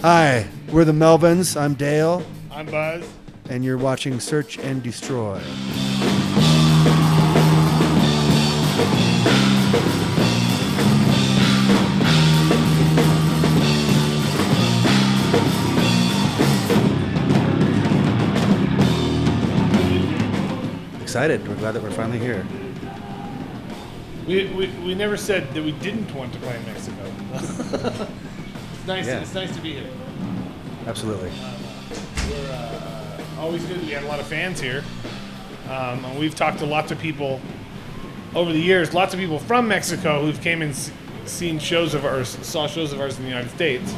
Hi, we're the Melvins. I'm Dale. I'm Buzz. And you're watching Search and Destroy. Excited. We're glad that we're finally here. We never said that we didn't want to play in Mexico. It's nice. Yeah. It's nice to be here. Absolutely. We're always good. We have a lot of fans here. And we've talked to lots of people over the years. Lots of people from Mexico who've came and seen shows of ours, saw shows of ours in the United States.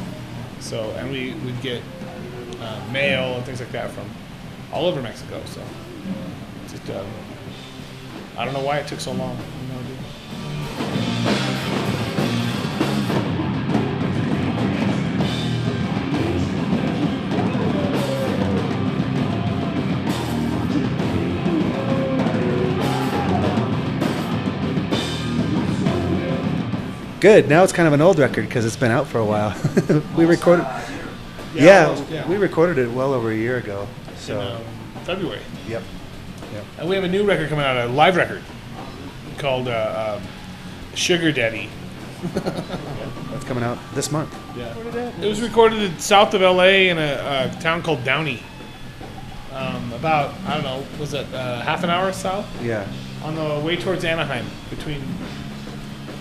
So, and we would get mail and things like that from all over Mexico. So, just I don't know why it took so long. No idea. Good. Now it's kind of an old record because it's been out for a while. We recorded. We recorded it well over a year ago. So In February. Yep. And we have a new record coming out, a live record called Sugar Daddy. That's coming out this month. Yeah. It was recorded south of LA in a town called Downey. About, I don't know, was it half an hour south? Yeah. On the way towards Anaheim.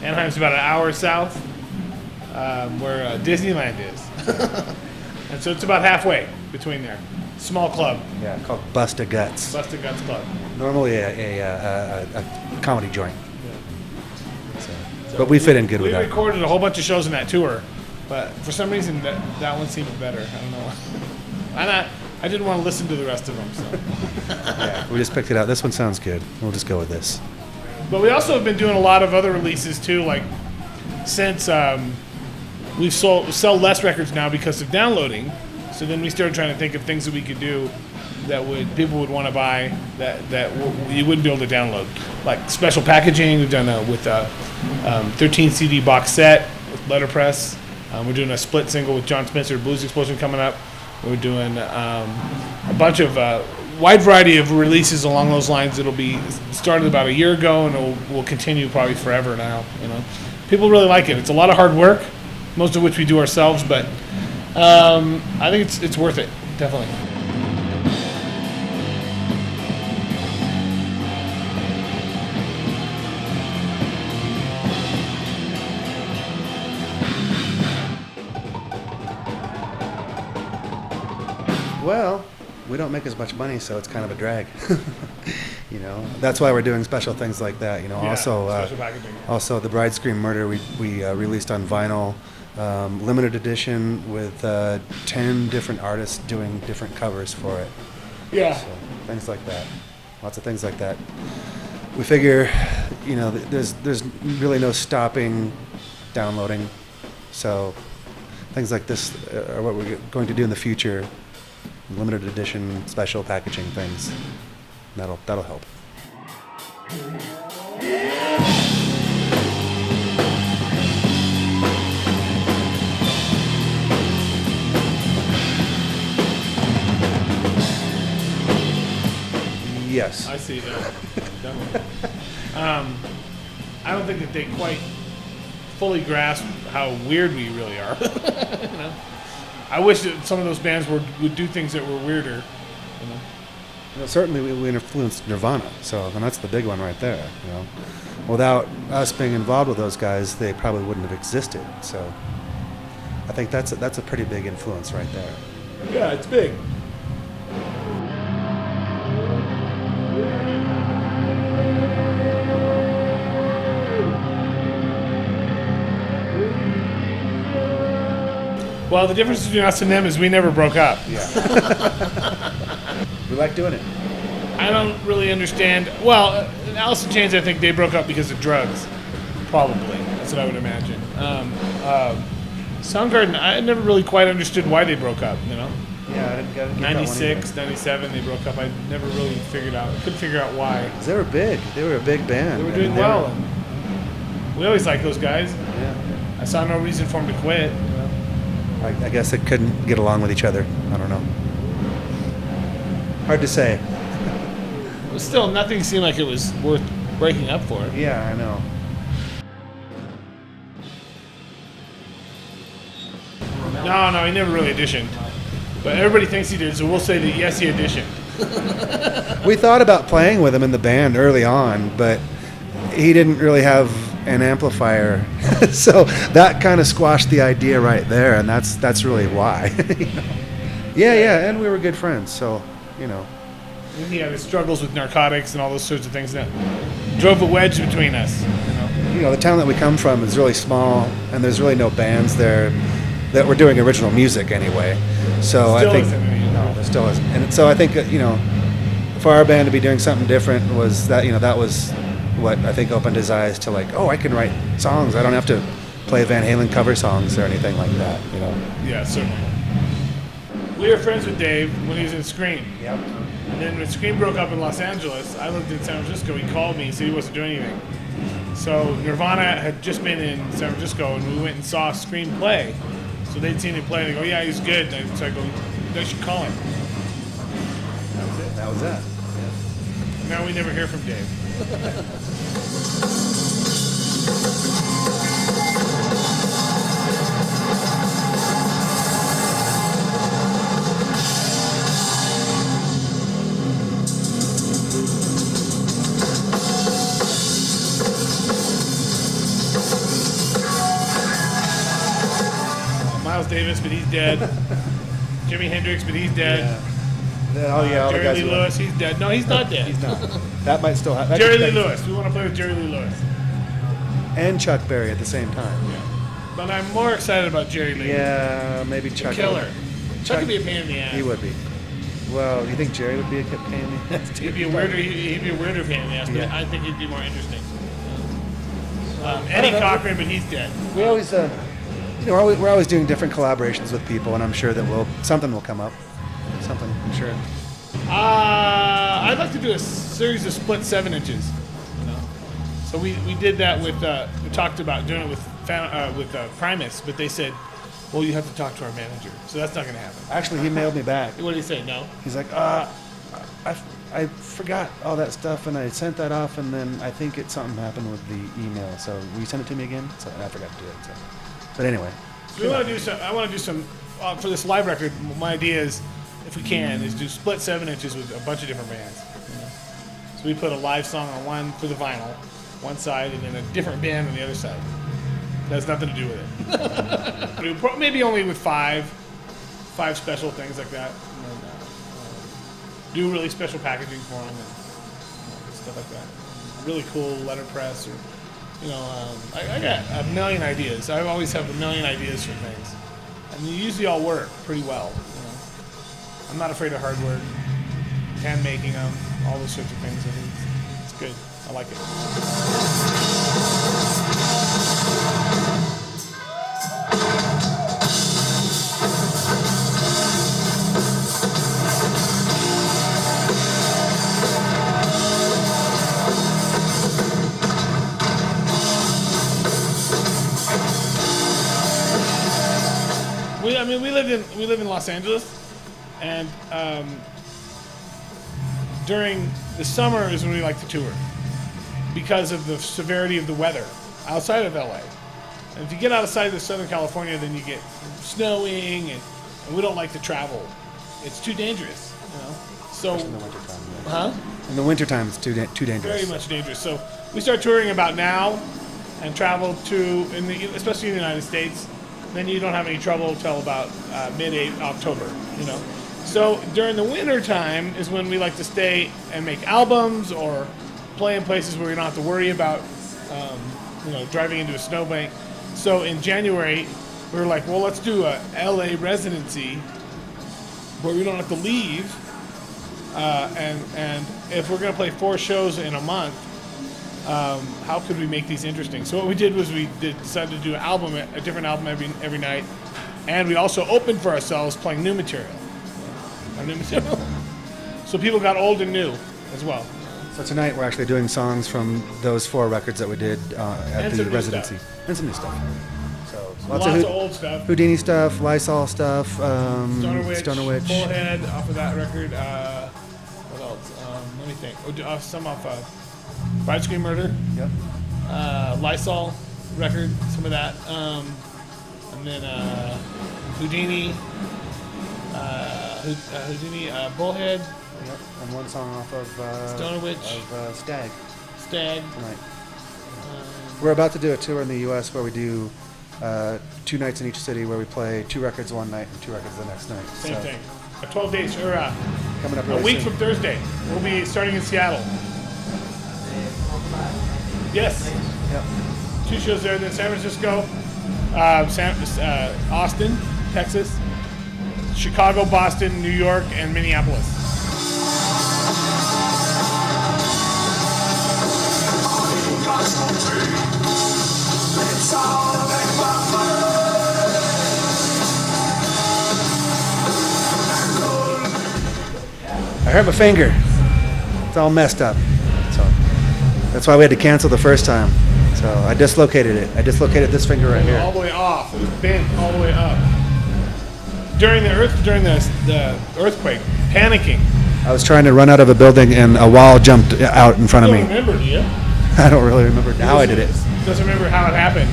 Anaheim's about an hour south, where Disneyland is. And so it's about halfway between there. Small club. Yeah, called Bust a Guts. Bust a Guts Club. Normally a comedy joint. Yeah. So, but we fit in good with that. We recorded a whole bunch of shows in that tour, but for some reason that one seemed better. I don't know. I didn't want to listen to the rest of them. So. Yeah, we just picked it out. This one sounds good. We'll just go with this. But we also have been doing a lot of other releases too, like since we've sell less records now because of downloading. So then we started trying to think of things that we could do that people would want to buy that you wouldn't be able to download, like special packaging. We've done with 13 CD box set with letterpress. We're doing a split single with John Spencer, Blues Explosion, coming up. We're doing a bunch of wide variety of releases along those lines. It'll be started about a year ago, and will continue probably forever now. You know, people really like it. It's a lot of hard work, most of which we do ourselves, but I think it's worth it, definitely. Well, we don't make as much money, so it's kind of a drag. You know, that's why we're doing special things like that. You know, special packaging. Also the Bride Scream Murder we released on vinyl, limited edition with 10 different artists doing different covers for it. Yeah. So, things like that. Lots of things like that. We figure, you know, there's really no stopping downloading, so things like this are what we're going to do in the future. Limited edition, special packaging things. That'll help. Yes. I see. Definitely. I don't think that they quite fully grasp how weird we really are. You know? I wish that some of those bands would do things that were weirder. You know? Well, certainly we influenced Nirvana, and that's the big one right there. You know, without us being involved with those guys, they probably wouldn't have existed. So, I think that's a pretty big influence right there. Yeah, it's big. Well, the difference between us and them is we never broke up. Yeah. We like doing it. I don't really understand. Well, Alice in Chains, I think they broke up because of drugs. Probably. That's what I would imagine. Soundgarden, I never really quite understood why they broke up, you know? Yeah, I didn't get that one 96, 97, they broke up. I never really couldn't figure out why. either. 'Cause they were big. They were a big band. They were I doing mean, well. And we always liked those guys. Yeah. I saw no reason for them to quit. I guess they couldn't get along with each other. I don't know. Hard to say. But still, nothing seemed like it was worth breaking up for. Yeah, I know. No, he never really auditioned. But everybody thinks he did, so we'll say that yes, he auditioned. We thought about playing with him in the band early on, but he didn't really have an amplifier, so that kind of squashed the idea right there, and that's really why. You know? Yeah, and we were good friends, so you know. And he had his struggles with narcotics and all those sorts of things that drove a wedge between us. You know, the town that we come from is really small, and there's really no bands there that were doing original music anyway. So Still I think isn't any. no, there still isn't. And so I think you know, for our band to be doing something different was that was what I think opened his eyes to like, oh, I can write songs. I don't have to play Van Halen cover songs or anything like that. You know. Yeah, certainly. We were friends with Dave when he was in Scream. Yep. And then when Scream broke up in Los Angeles, I lived in San Francisco. He called me and said he wasn't doing anything. So Nirvana had just been in San Francisco, and we went and saw Scream play. So they'd seen him play, and they go, yeah, he's good. And so I go, you should call him. That was it. That was that. And now we never hear from Dave. Miles Davis, but he's dead. Jimi Hendrix, but he's dead. All the Jerry guys Lee who- Lewis, he's dead. No, he's not dead. He's not. That might still happen. Jerry Lee Lewis. We want to play with Jerry Lee Lewis. And Chuck Berry at the same time. But I'm more excited about Jerry Lee. Yeah, maybe Chuck. Killer. Chuck could be a pain in the ass. He would be. Well, you think Jerry would be a pain in the ass? He'd be a weirder. He'd be a weirder pain in the ass, but Yeah. I think he'd be more interesting. Eddie Cochran, but he's dead. We always, you know, we're always doing different collaborations with people, and I'm sure that something will come up. Something, I'm sure. I'd like to do a series of split 7 inches. You know? So we did that with we talked about doing it with Primus, but they said, well, you have to talk to our manager, so that's not going to happen. Actually, he mailed me back. What did he say? No. He's like, I forgot all that stuff, and I sent that off, and then I think something happened with the email. So will you send it to me again? So I forgot to do it. So. But anyway. So I want to do some for this live record. My idea is, if we can, is do split 7 inches with a bunch of different bands. You know? So we put a live song on one for the vinyl, one side, and then a different band on the other side. That has nothing to do with it. Maybe only with five special things like that. And then, do really special packaging for them and stuff like that. Really cool letterpress, or I got a million ideas. I always have a million ideas for things, and they usually all work pretty well. You know? I'm not afraid of hard work, hand making them, all those sorts of things. I think it's good. I like it. We live in Los Angeles, and during the summer is when we like to tour because of the severity of the weather outside of LA. And if you get outside of Southern California, then you get snowing, and we don't like to travel. It's too dangerous, you know. So, in the wintertime, yeah. huh? In the wintertime, it's too dangerous. Very much dangerous. So we start touring about now, and travel especially in the United States. Then you don't have any trouble until about mid-October, you know. So during the winter time is when we like to stay and make albums or play in places where we don't have to worry about, driving into a snowbank. So in January, we were like, well, let's do a LA residency where we don't have to leave. And if we're going to play 4 shows in a month, how could we make these interesting? So what we did was decided to do a different album every night, and we also opened for ourselves playing new material. on new material. So people got old and new as well. So tonight we're actually doing songs from those 4 records that we did at And the some new Residency. stuff. And some new stuff. So Lots of old stuff. Houdini stuff, Lysol stuff, Stoner Witch. Stoner Witch. Bullhead off of that record. What else? Let me think. Some off Shrinebuilder. Yep. Lysol record, some of that. And then Houdini. Bullhead. Yep. And one song off of Stoner Witch. Of Stag Stag. tonight. We're about to do a tour in the U.S. where we do 2 nights in each city where we play 2 records one night and 2 records the next night. Same thing. 12 days, or Coming up a really week soon. from Thursday. We'll be starting in Seattle. Yes. Yep. 2 shows there. Then San Francisco, Austin, Texas, Chicago, Boston, New York, and Minneapolis. I hurt my finger. It's all messed up. So that's why we had to cancel the first time. So I dislocated it. I dislocated this finger right here. All the way off. It was bent all the way up. During the earthquake, panicking. I was trying to run out of a building and a wall jumped out in front of You me. don't remember, do you? I don't really remember how I did it. Doesn't remember how it happened.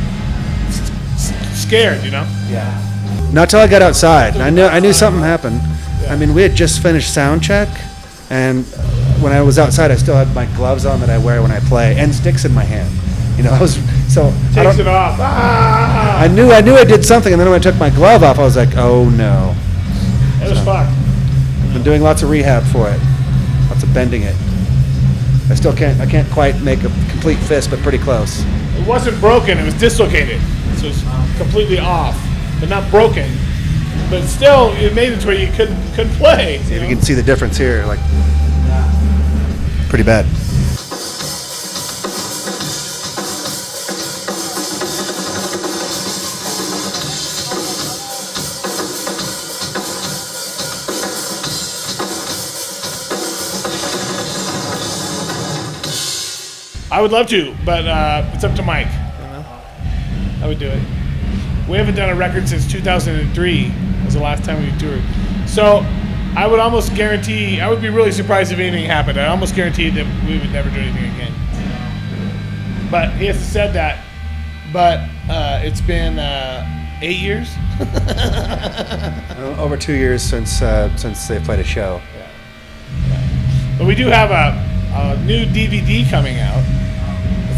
Scared, you know? Yeah. Not till I got outside. I knew something happened. I mean, we had just finished sound check, and when I was outside, I still had my gloves on that I wear when I play, and sticks in my hand. You know, I was so. Takes it off. Ah! I knew I did something, and then when I took my glove off, I was like, oh no. It was fucked. Been doing lots of rehab for it, lots of bending it. I can't quite make a complete fist, but pretty close. It wasn't broken, it was dislocated. So it's completely off, but not broken. But still, it made it to where you couldn't play. See if you can see the difference here, like pretty bad. I would love to, but it's up to Mike. You know? I would do it. We haven't done a record since 2003. Was the last time we toured. So I would almost guarantee. I would be really surprised if anything happened. I almost guarantee that we would never do anything again. But he hasn't said that. But it's been 8 years. Over 2 years since they played a show. But we do have a new DVD coming out.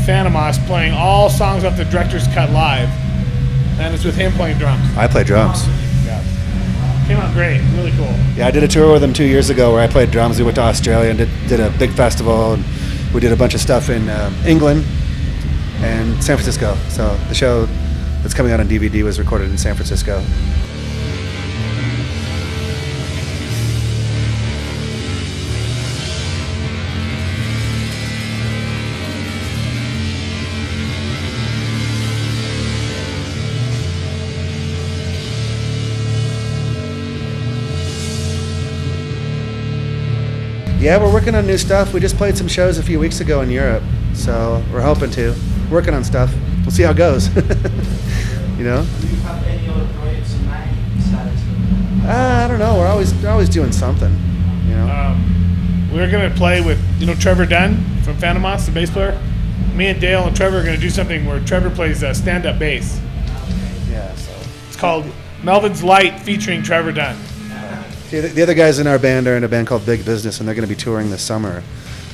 Fantômas playing all songs off the director's cut live, and it's with him playing drums. I play drums. Yeah. Came out great, really cool. Yeah, I did a tour with them 2 years ago where I played drums. We went to Australia and did a big festival, and we did a bunch of stuff in England and San Francisco. So the show that's coming out on DVD was recorded in San Francisco. Yeah, we're working on new stuff. We just played some shows a few weeks ago in Europe, so we're hoping to. Working on stuff. We'll see how it goes. You know? Do you have any other projects in mind besides? I don't know. We're always doing something. You know? We're gonna play with Trevor Dunn from Fantômas, the bass player. Me and Dale and Trevor are gonna do something where Trevor plays stand-up bass. Yeah. So. It's called Melvins Light featuring Trevor Dunn. See, the other guys in our band are in a band called Big Business, and they're going to be touring this summer,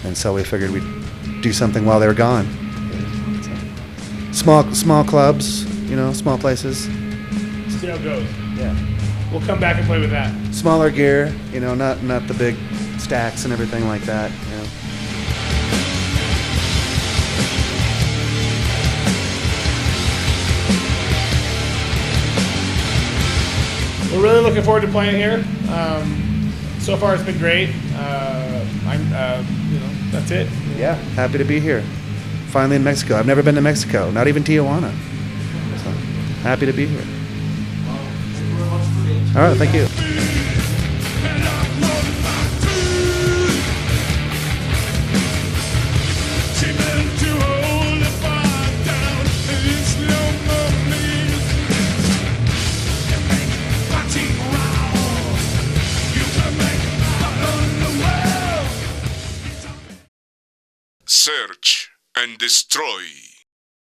and so we figured we'd do something while they were gone. So, small clubs, small places. See how it goes. Yeah. We'll come back and play with that. Smaller gear, not the big stacks and everything like that. We're really looking forward to playing here. So far, it's been great. That's it. Yeah, happy to be here. Finally in Mexico. I've never been to Mexico, not even Tijuana. So, happy to be here. All right, thank you. search and destroy.